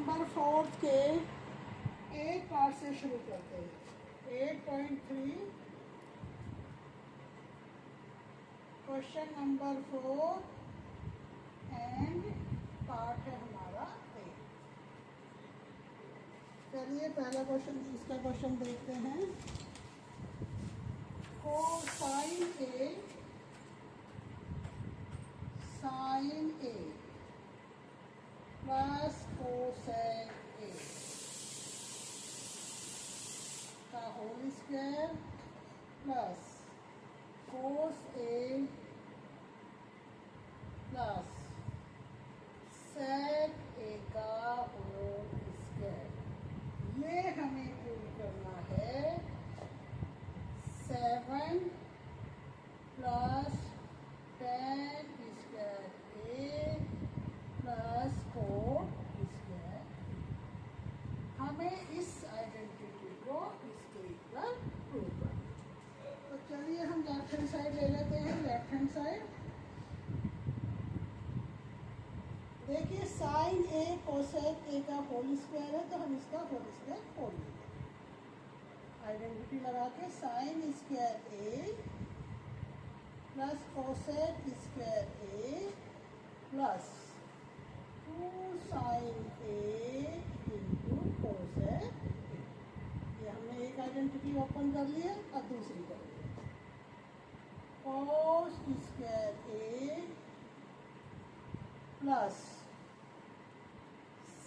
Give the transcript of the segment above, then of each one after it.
Number 4 के 8 part से शुरू करते हैं। 8.3 क्वेश्चन नंबर 4 एंड पार्ट है हमारा 8। चलिए पहला क्वेश्चन, इसका क्वेश्चन देखते हैं। Cosine a sine a plus cosec a का whole square plus cos a plus sec a का होल स्क्वायर। ये हमें प्रूव करना है। 7 प्लस 10 स्क्वायर ए प्लस 4 स्क्वायर। हमें इस आइडेंटिटी को इसके इक्वल प्रूव करना। तो चलिए हम लेफ्ट हैंड साइड ले लेते हैं। लेफ्ट हैंड साइड देखिए, साइन ए कोसेक ए का होल स्क्वायर है, तो हम इसका होल स्क्वायर खोल लेंगे। आइडेंटिटी लगा के sine square A plus cosec square A plus 2 sine A into cosec a. ये हमने एक आइडेंटिटी ओपन कर लिया। अब दूसरी करेंगे। कोस स्क्वायर ए प्लस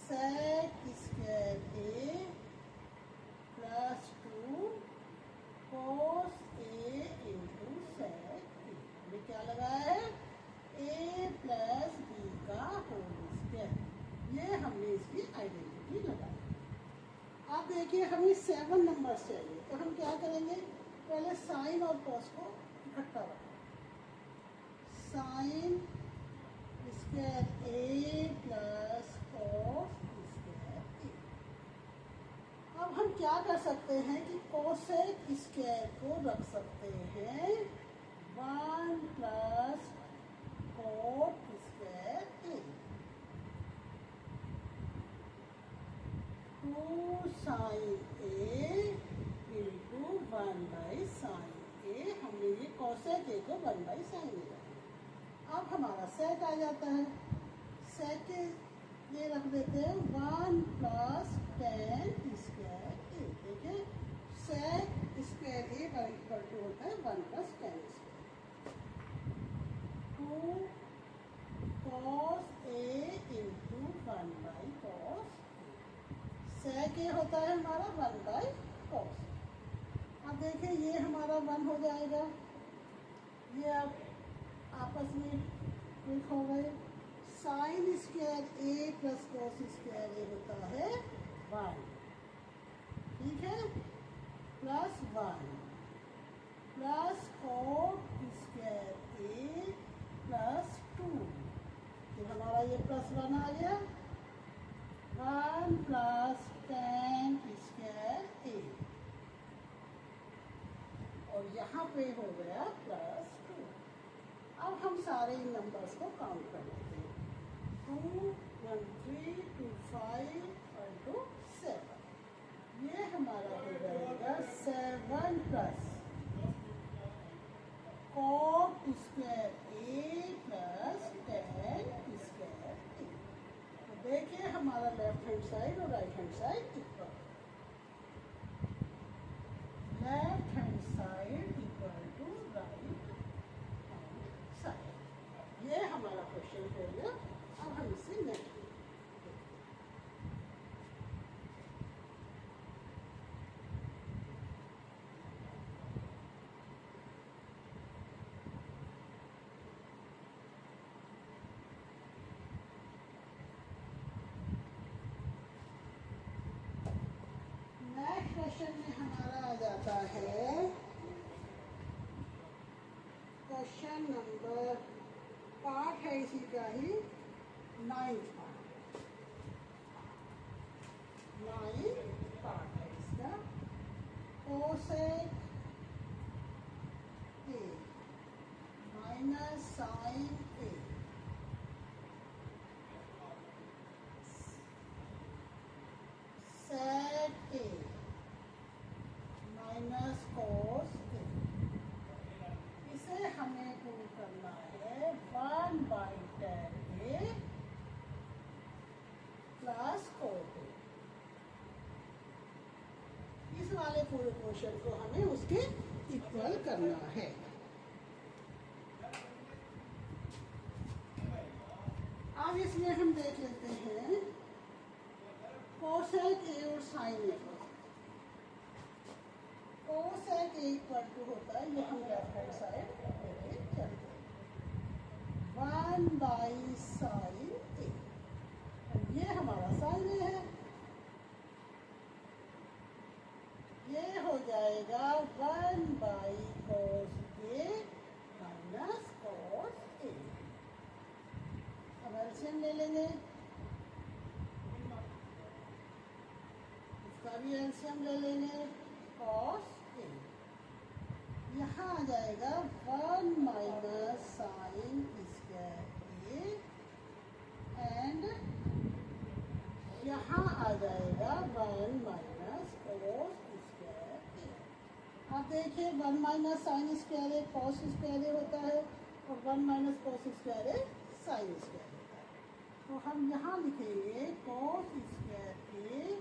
सेक स्क्वायर ए प्लस 2 कोस ए इंटू सेक ए। ये क्या लगाया है? ए प्लस बी का होल स्क्वायर। ये हमने इसकी आइडेंटिटी लगाई। अब देखिए हमें 7 नंबर्स चाहिए, तो हम क्या करेंगे? पहले साइन और कॉस को इकट्ठा रखें। साइन स्क्वायर ए प्लस कॉस स्क्वायर ए। अब हम क्या कर सकते हैं कि कोसेक स्क्वायर को रख सकते हैं 1 plus cot square A. 2 sine A into 1 by sine A. हमने ये कोसेक ए को 1 बाई साइन ए रखा। अब हमारा सेक आ जाता है। सेक के ये रख देते हैं 1 प्लस 10 स्क्वायर ए। देखिए सेक स्क्वायर ए का इक्वल टू होता है 1 plus 10 square. 2 cos A into 1 by cos. Sec A होता है हमारा 1 बाई कॉस। अब देखिए ये हमारा 1 हो जाएगा। ये अब आपस में क्लिक हो गए। Sign square A plus cos square A होता है 1, ठीक है, प्लस 1 प्लस कोट स्क्वायर ए प्लस 2। फिर हमारा ये प्लस 1 आ गया। 1 प्लस 10 स्क्वायर ए और यहाँ पे हो गया प्लस 2। अब हम सारे इन नंबर्स को काउंट कर लेते हैं। 2 1 3 2 5 और 2 7। ये हमारा हो जाएगा 7 plus cot square A plus 10 square a. तो देखिए हमारा लेफ्ट हैंड साइड और right hand side equal. Left hand side equal to right side. ये हमारा क्वेश्चन हो गया। अब हम इसे नेक्स्ट क्वेश्चन में हमारा आ जाता है क्वेश्चन नंबर पार्ट है इसी का ही 9th पार्ट। 9th पार्ट है इसका। Cosec A minus sine a plus cot a. इस वाले पूरे क्वेश्चन को हमें उसके इक्वल करना है। अब इसमें हम देख लेते हैं कोसेक ए और साइन ए को। कोसेक ए इक्वल टू होता है, ये हम लेफ्ट हैंड साइड लेके चलते हैं, 1 बाई साइन ए। ये हमारा साइन ए है, ये हो जाएगा 1 by cos A minus cos ए। अब एलसीएम ले लेंगे, इसका भी एलसीएम ले लेंगे, कॉस ए। यहाँ आ जाएगा 1 minus sine square A and यहाँ आ जाएगा 1 माइनस कोस स्क्वायर ए। अब देखिए 1 minus sine square A cos square A होता है और 1 minus cos square A sine square होता है। तो हम यहाँ लिखेंगे cos square A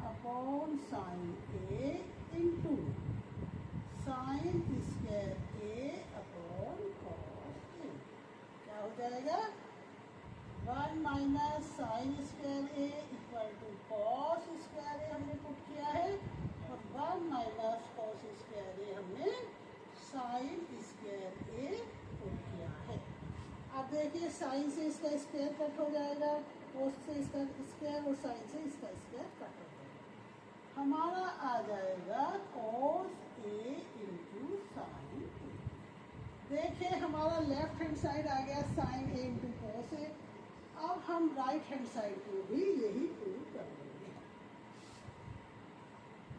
upon sine A into sine square A upon cos A. क्या हो जाएगा 1 minus sine square A equal to cos square A हमने पुट किया है और 1 माइनस कॉस स्क्वायर ए हमने साइन स्क्वायर ए पुट किया है। अब देखिए साइन से इसका स्क्वायर कट हो जाएगा, कोस से इसका स्क्वायर और साइन से इसका स्क्वायर कट हो जाएगा। हमारा आ जाएगा cos A into sine a. देखिए हमारा लेफ्ट हैंड साइड आ गया sign A into cos A. अब हम राइट हैंड साइड को भी यही प्रूव कर लेंगे।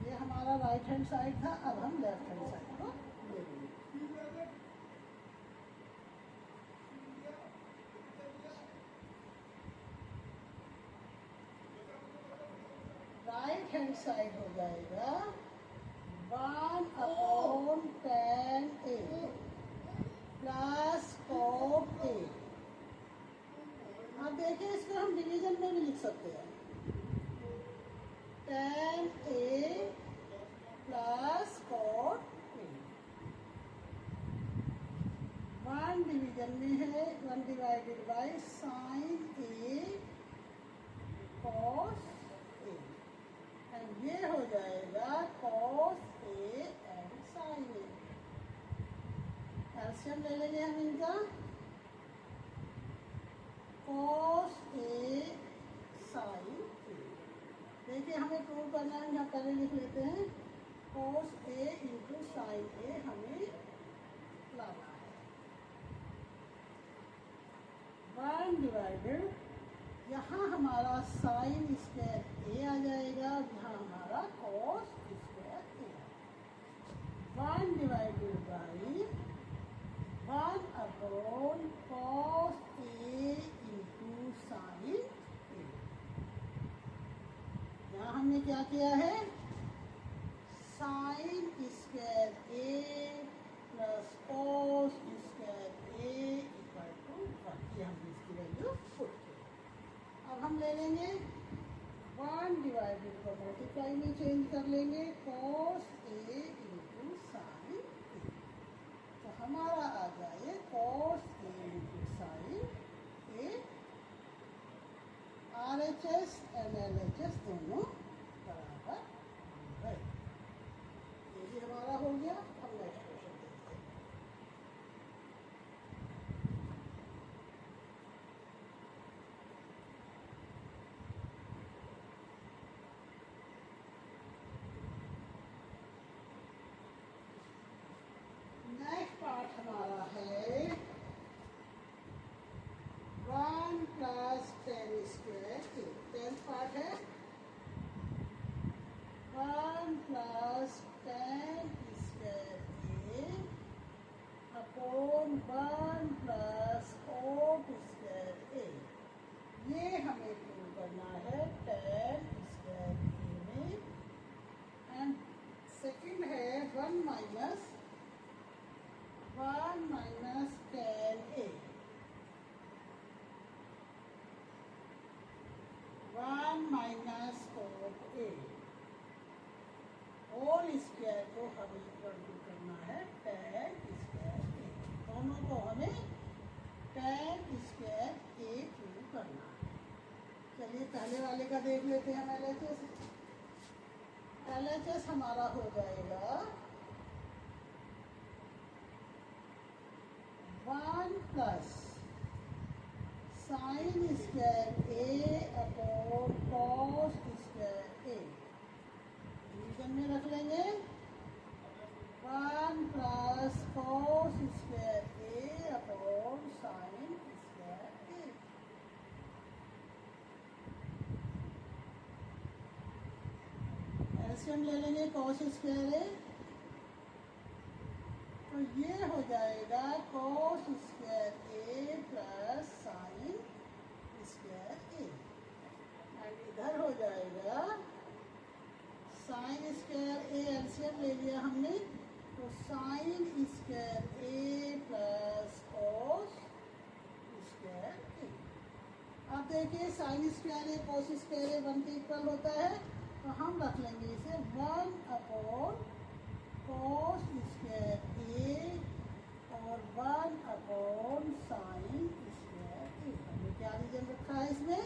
ये हमारा राइट हैंड साइड था, अब हम लेफ्ट हैंड साइड को ले लेंगे। राइट हैंड साइड हो जाएगा 1 upon tan a plus cot ए। अब देखिए इसको हम डिवीजन में भी लिख सकते हैं, tan a plus cot a. 1 division में है, 1 divided by sine a cos a and ये हो जाएगा cos a and sine a. LCM ले लेंगे हम इनका, कॉस ए साइन ए। देखिए हमें प्रूव करना है, यहाँ पहले लिख लेते हैं, कॉस ए इंटू साइन ए हमें लाना है। 1 डिवाइडेड, यहाँ हमारा साइन स्क्वायर ए आ जाएगा, यहाँ हमारा cos square A. 1 divided by 1 upon cos A into sine A. यहाँ हमने क्या किया है, sine square A plus cos square A equal to 1। ये हमने इसकी वैल्यू पुट की। अब हम ले लेंगे 1 डिवाइडेड को मल्टीप्लाई में चेंज कर लेंगे, कॉस ए इंटू साइन ए। तो हमारा आ जाए cos A into sine A. RHS and LHS दोनों बराबर है। ये भी हमारा हो गया। हम नेक्स्ट क्वेश्चन देखते हैं। नेक्स्ट पार्ट हमारा है 1 प्लस tan स्क्वायर ए। 10th पार्ट है होल स्क्वायर को हमें इक्वल टू करना है tan स्क्वायर ए। दोनों को हमें tan स्क्वायर ए क्यू करना है। चलिए पहले वाले का देख लेते हैं हम LHS। LHS हमारा हो जाएगा 1 plus sign square A upon cos square A. Division में रख लेंगे 1 plus cos square A upon sign square A. LCM ले लेंगे कॉस स्क्वायर ए, तो ये हो जाएगा cos square A plus sign square A. And इधर हो जाएगा साइन स्क्वायर ए, एलसीएम ले लिया हमने, तो साइन स्क्वायर ए प्लस कॉस स्क्वायर ए। अब देखिए sign square A cos square A 1 के इक्वल होता है, तो हम रख लेंगे इसे 1 अपॉन कॉस स्क्वायर ए और 1 अपॉन साइन स्क्वायर ए। हमने क्या रीजन रखा है इसमें,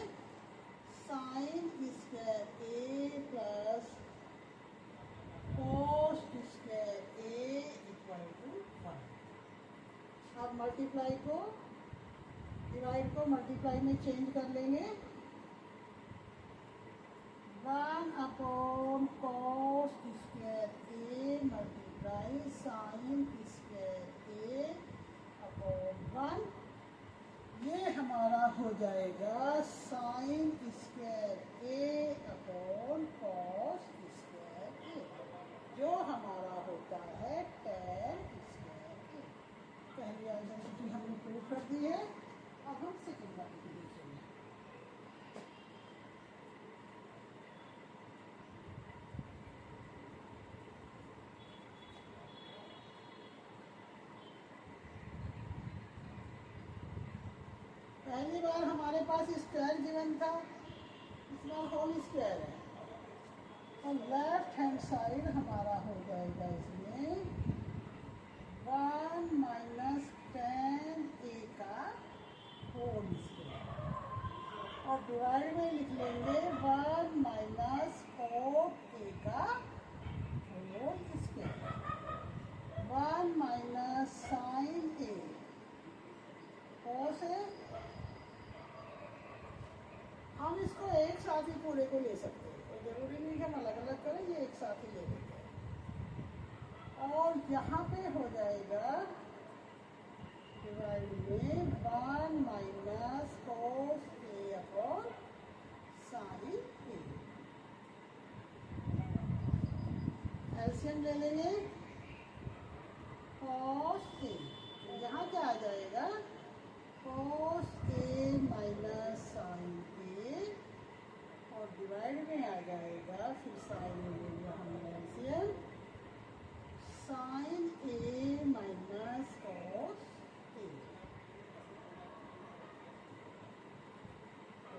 sine square A plus cos square A equal to 1। अब मल्टीप्लाई को डिवाइड को मल्टीप्लाई में चेंज कर लेंगे, 1 upon cos square A multiply sign square A upon 1। ये हमारा हो जाएगा sign square A upon cos square ए, जो हमारा होता है tan स्क्वायर ए। पहली आइडेंटिटी हमने प्रूव कर दी है। अब हम सेकेंड वाली को देखेंगे। पहली बार हमारे पास स्क्वायर गिवन था, इस बार होल स्क्वायर है, और लेफ्ट हैंड साइड हमारा हो जाएगा इसमें 1 माइनस tan ए का होल स्क्वायर, और डिवाइड में लिख लेंगे 1 माइनस cot ए का होल स्क्वायर, 1 माइनस साइन ए cos ए। हम इसको एक साथ ही पूरे को ले सकते हैं, तो जरूरी नहीं कि हम अलग अलग करें, ये एक साथ ही ले लेते हैं। और यहाँ पे हो जाएगा डिवाइड में 1 minus cos A upon sine a. LCM ले लेंगे कॉस ए, यहाँ क्या आ जाएगा कॉस ए माइनस साइन ए, और डिवाइड में आ जाएगा, फिर साइन ले लिया हमने LCM, sign a minus cos ए,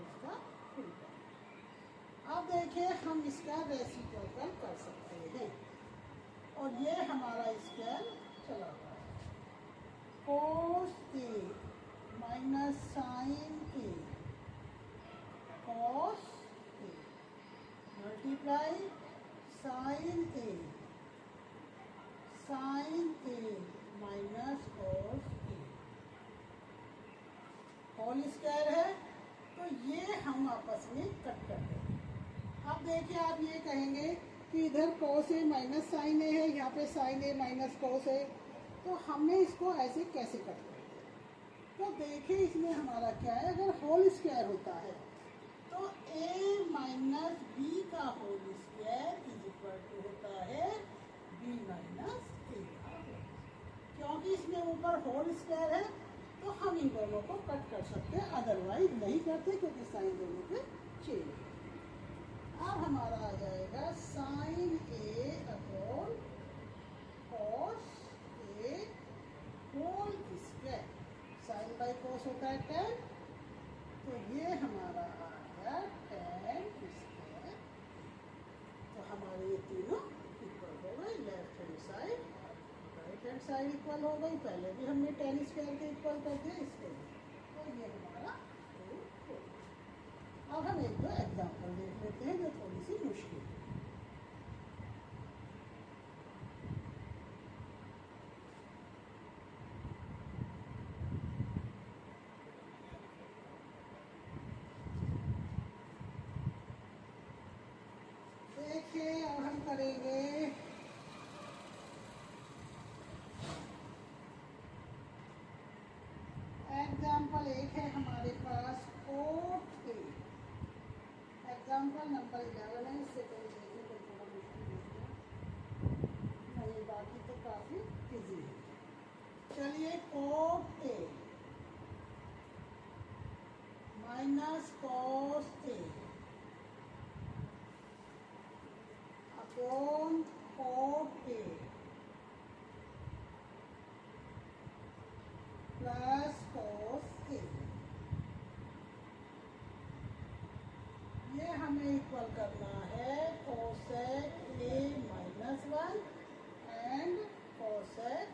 इसका उल्टा। अब देखिए हम इसका रेसिप्रोकल कर सकते हैं, और ये हमारा स्क्वायर चला हुआ है, cos A minus sine a cos A multiply sign a minus cos a whole square है, तो ये हम आपस में कट कर देंगे। अब देखिए आप ये कहेंगे कि इधर कॉस ए माइनस साइन ए है, यहाँ पे साइन ए माइनस कॉस ए, तो हमने इसको ऐसे कैसे कट कर दिया। तो देखिए इसमें हमारा क्या है, अगर होल स्क्वायर होता है तो a माइनस बी का whole square is equal to होता है b माइनस ए का। क्योंकि इसमें ऊपर होल स्क्वायर है तो हम इन दोनों को कट कर सकते हैं, अदरवाइज नहीं करते क्योंकि साइन दोनों पे चेंज है। अब हमारा आ जाएगा sine a upon cos a whole square, sine by cos होता है tan, तो ये हमारा आ गया tan स्क्वायर। तो हमारे ये तीनों इक्वल हो साइड इक्वल हो गई, पहले भी हमने tan स्क्वायर के इक्वल कर दिया इसको भी, तो ये हमारा प्रूफ हो गया। अब हम एक दो एग्जाम्पल देख लेते हैं जो थोड़ी सी मुश्किल है। देखिए अब हम करेंगे एग्जाम्पल एक है हमारे पास कोट ए, एग्जाम्पल नंबर 11 है, इससे पहले देखने को थोड़ा मुश्किल है, नहीं बाकी तो काफ़ी इजी है। चलिए cot A minus cos A upon cot A plus cos A, ये हमें इक्वल करना है cosec A minus 1 and cosec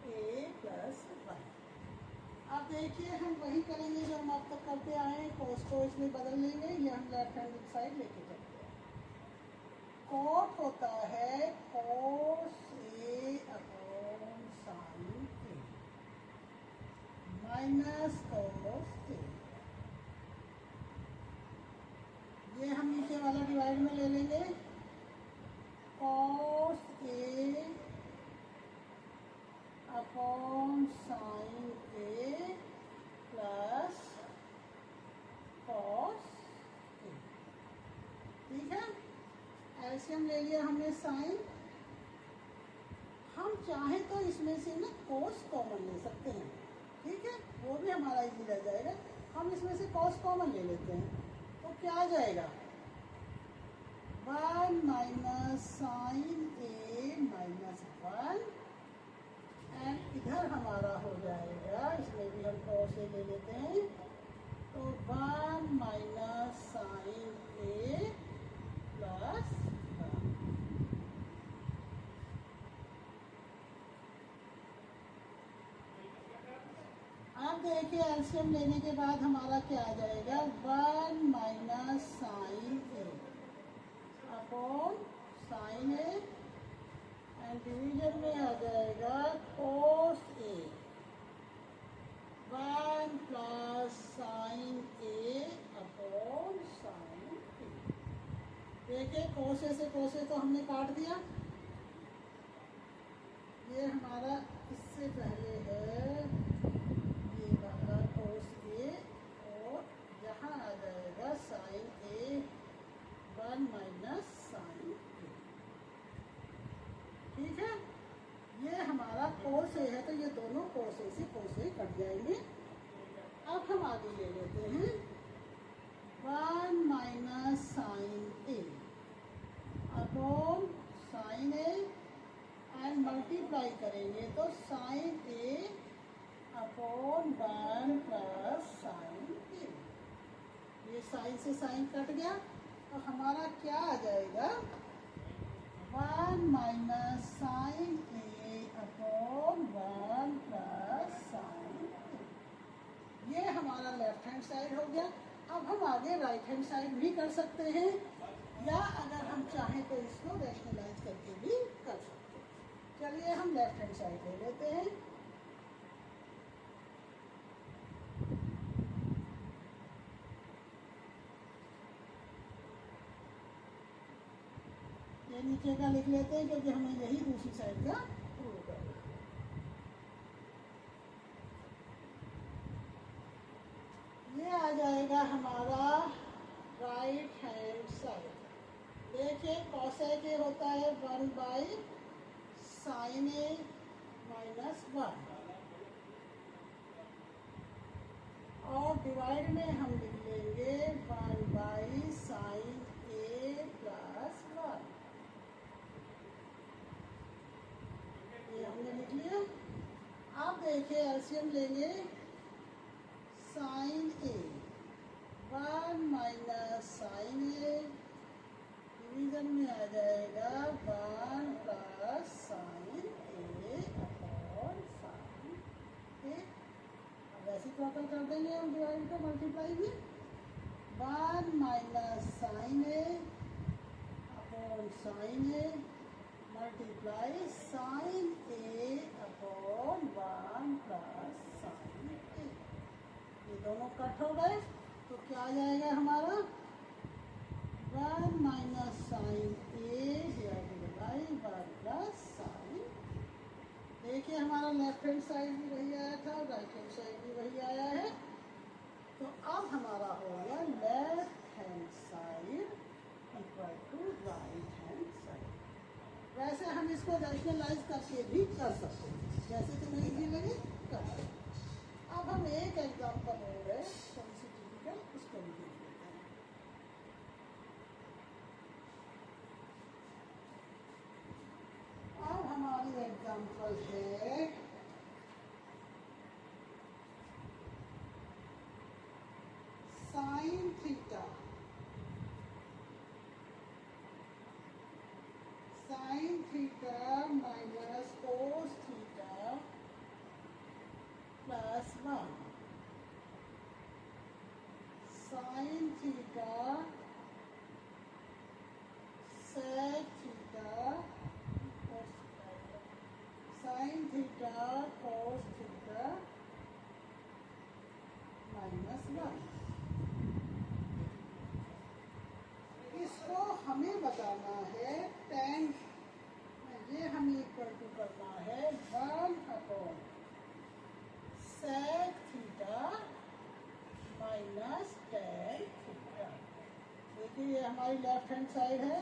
A plus 1। अब देखिए हम वही करेंगे जो हम अब तक करते आए हैं, कोस को इसमें बदल लेंगे, ये हम लेफ्ट हैंड साइड लेके चलते हैं। कोट होता है कोस ए upon sine a minus cos ए, ये हम नीचे वाला डिवाइड में ले लेंगे, cos A upon sine a plus cos ए, ठीक है। एलसीएम ले लिया हमने साइन, हम चाहें तो इसमें से ना कॉस कॉमन ले सकते हैं, ठीक है, वो भी हमारा इजी रह जाएगा। हम इसमें से कॉस कॉमन ले लेते हैं, तो क्या आ जाएगा 1 minus sine a minus 1 and इधर हमारा हो जाएगा, इसमें भी हम कॉस ए ले लेते हैं, तो 1 माइनस साइन ए प्लस 1। अब देखिए एलसीएम लेने के बाद हमारा क्या आ जाएगा 1 minus sine a upon sine a and division में आ जाएगा cos a 1 plus sine a upon sine a. देखिए कोस ए से कोस ए तो हमने काट दिया, ये हमारा इससे पहले है कोस ए और यहाँ आ जाएगा साइन ए 1 माइनस साइन ए, ठीक है। ये हमारा कोस ए है, तो ये दोनों कोस ए से कोस ए कट जाएंगे। अब हम आगे ले लेते हैं 1 minus sine a upon sine a and multiply करेंगे तो sine a upon 1 plus sine a, ये साइन से साइन कट गया, तो हमारा क्या आ जाएगा 1 minus sine a upon 1 plus sine a, ये हमारा लेफ्ट हैंड साइड हो गया। अब हम आगे राइट हैंड साइड भी कर सकते हैं, या अगर हम चाहें तो इसको रैशनलाइज करके भी कर सकते हैं। चलिए हम लेफ्ट हैंड साइड ले लेते हैं, ये नीचे का लिख लेते हैं क्योंकि हमें यही दूसरी साइड का प्रूव करना है। ये आ जाएगा हमारा राइट हैंड साइड। देखिए कॉसेक ए होता है 1 बाई साइन ए माइनस 1 और डिवाइड में हम लिख लेंगे 1 बाई साइन ए प्लस 1, ये हमने लिख लिया। अब देखिए एलसीएम लेंगे साइन ए 1 माइनस साइन ए, डिवीजन में आ जाएगा 1 plus sine a minus sine a upon sine A multiply sign a upon 1 plus sine a. ये दोनों कट हो गए तो क्या आ जाएगा हमारा 1 minus sine a divided by 1 plus sine. देखिए हमारा लेफ्ट हैंड साइड भी वही आया था, राइट हैंड साइड भी वही आया है। तो अब हमारा होगा left hand side equal to right hand side. वैसे हम इसको रैशनलाइज करके भी कर सकते हैं, जैसे तुम्हें इजी लगे कर सकते। अब हम एक एग्जाम्पल हो गए थोड़ी सी टिपिकल, उसको भी देख लेते हैं। अब हमारी एग्जाम्पल है sine theta minus cos theta plus 1 sine theta sec theta sine theta cos theta minus 1। इसको हमें बताना है टेन, ये हमें इक्वल टू करना है 1 upon sec theta minus tan theta. देखिए ये हमारी लेफ्ट हैंड साइड है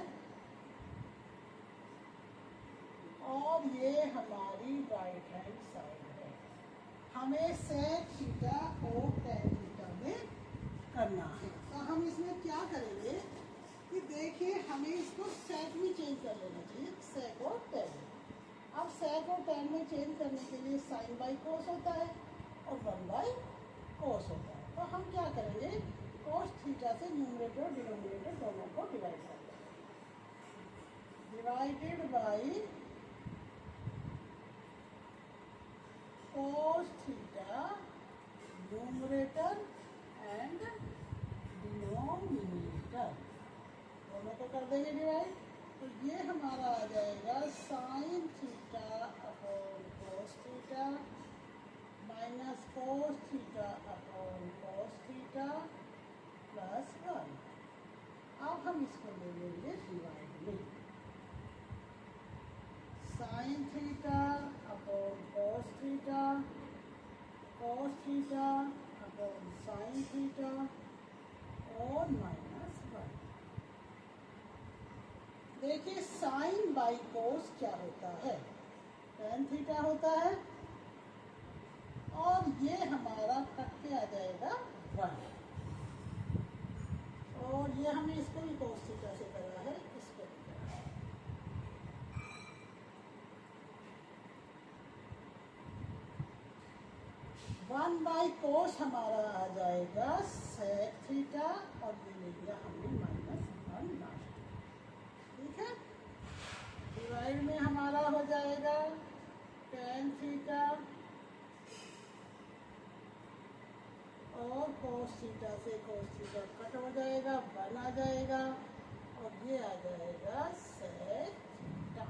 और ये हमारी राइट हैंड साइड है। हमें सेक थीटा और टेन थीटा में करना है। तो हम इसमें क्या करेंगे कि देखिए हमें इसको सेक में चेंज कर लेना चाहिए, सेक और टेन। अब सेक और टेन में चेंज करने के लिए साइन बाई कोस होता है और 1 बाई कोस होता है। तो हम क्या करेंगे, कोस थीटा से न्यूमरेटर और डिनोमिनेटर दोनों को डिवाइड कर देंगे। Divided by cos theta numerator and denominator दोनों को कर देंगे डिवाइड। तो ये हमारा आ जाएगा साइन थीटा अपॉन कोस theta minus cos theta upon कोस थीटा प्लस 1। अब हम इसको ले लेंगे डिवाइड में, sine theta upon cos theta upon sine theta और माइनस 1। देखिए साइन बाई कोस क्या होता है, टेन थीटा होता है और ये हमारा कट के आ जाएगा 1। और ये हमने इसको भी कोस थीटा से करा है, इसको भी करा है। वन बाई कोस हमारा आ जाएगा सेक थीटा और ये ले लिया हमने -1 लास्ट। ठीक है, डिवाइड में हमारा हो जाएगा टेन थीटा और कोस थीटा से कोस थीटा कट हो जाएगा, 1 आ जाएगा और ये आ जाएगा सेक थीटा।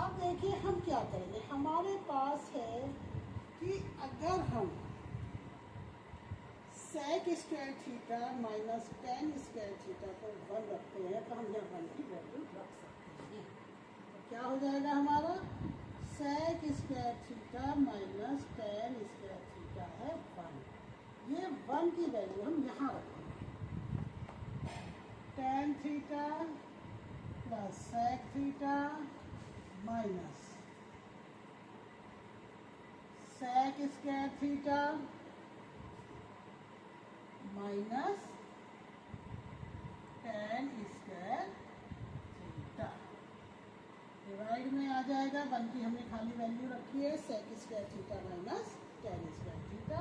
अब देखिए हम क्या करेंगे, हमारे पास है कि अगर हम sec square theta minus tan square theta को 1 रखते हैं तो हम यहाँ 1 की वैल्यू रख सकते हैं। तो क्या हो जाएगा हमारा sec square theta minus tan square theta है 1। ये 1 की वैल्यू हम यहाँ रखेंगे। Tan theta plus sec theta minus sec square theta minus tan square theta. Divide में आ जाएगा 1 की हमने खाली वैल्यू रखी है, sec square theta minus tan square theta.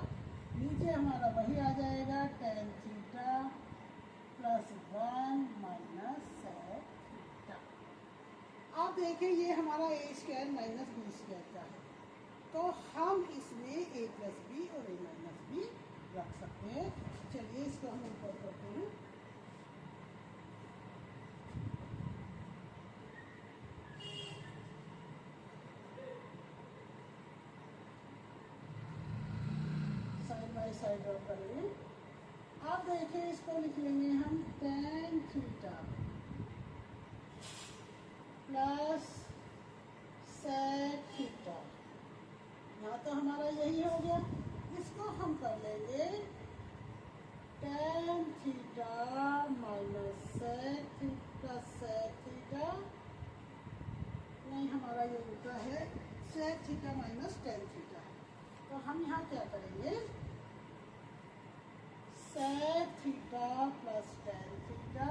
नीचे हमारा वही आ जाएगा tan theta plus 1 minus sec theta. अब देखिए ये हमारा a square minus b square का है, तो हम इसमें a प्लस बी और a माइनस बी रख सकते हैं। चलिए इसको हम ऊपर करते हैं। साइड ड्रॉ करेंगे। अब देखिए इसको लिख लेंगे हम tan theta plus sec theta. यहाँ तो हमारा यही हो गया। इसको हम कर लेंगे tan theta minus sec theta, नहीं हमारा ये होता है sec theta minus tan theta. तो हम यहाँ क्या करेंगे sec theta plus tan theta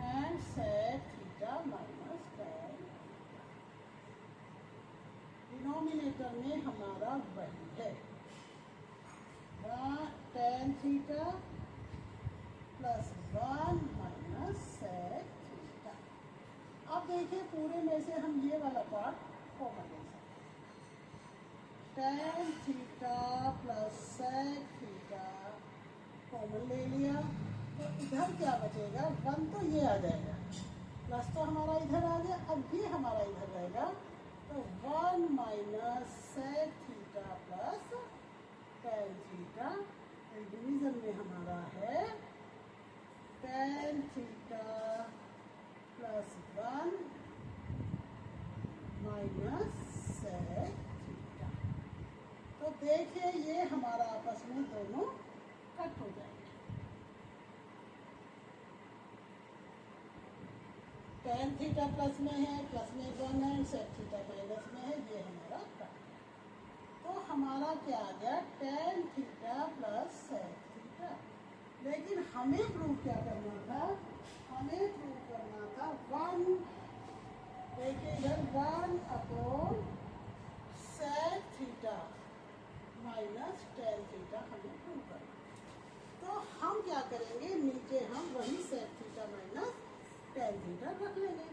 and sec theta minus tan। Denominator में हमारा वही है tan theta plus 1 minus sec theta. अब देखिए पूरे में से हम ये वाला पार्ट कॉमन ले सकते हैं। tan theta plus sec theta common ले लिया तो इधर क्या बचेगा 1 तो ये आ जाएगा, प्लस तो हमारा इधर आ गया, अब ये हमारा इधर रहेगा तो 1 minus sec theta plus tan theta. Division में हमारा है tan theta plus 1 minus sec theta. तो देखिए ये हमारा आपस में दोनों कट हो जाएंगे। tan थीटा प्लस में है, प्लस में 1 है, sec थीटा माइनस में है, ये हमारा कट। तो हमारा क्या आ गया tan theta plus sec theta. लेकिन हमें प्रूव क्या करना था, हमें प्रूव करना था 1, देखिए इधर 1 upon sec theta minus tan theta हमें प्रूव करना। तो हम क्या करेंगे नीचे हम वही sec theta minus tan theta रख लेंगे।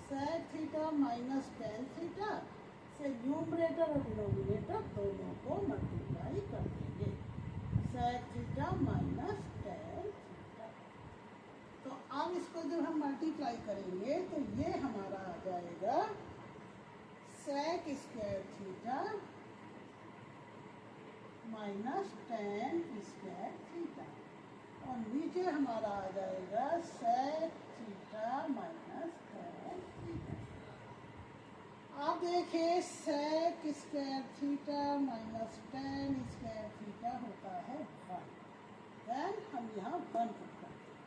sec theta minus tan theta से न्यूमरेटर और डिनोमिनेटर दोनों को मल्टीप्लाई कर देंगे sec theta minus tan theta. तो अब इसको जब हम मल्टीप्लाई करेंगे तो ये हमारा आ जाएगा sec square theta minus tan square theta, और नीचे हमारा आ जाएगा sec theta minus tan theta. आप देखिए sec square theta minus tan square theta होता है 1, देन हम यहाँ 1 पुट करते हैं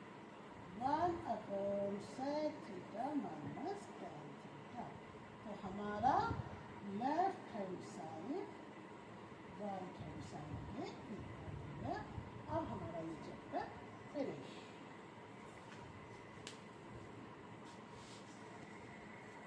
1 upon sec theta minus tan theta. तो हमारा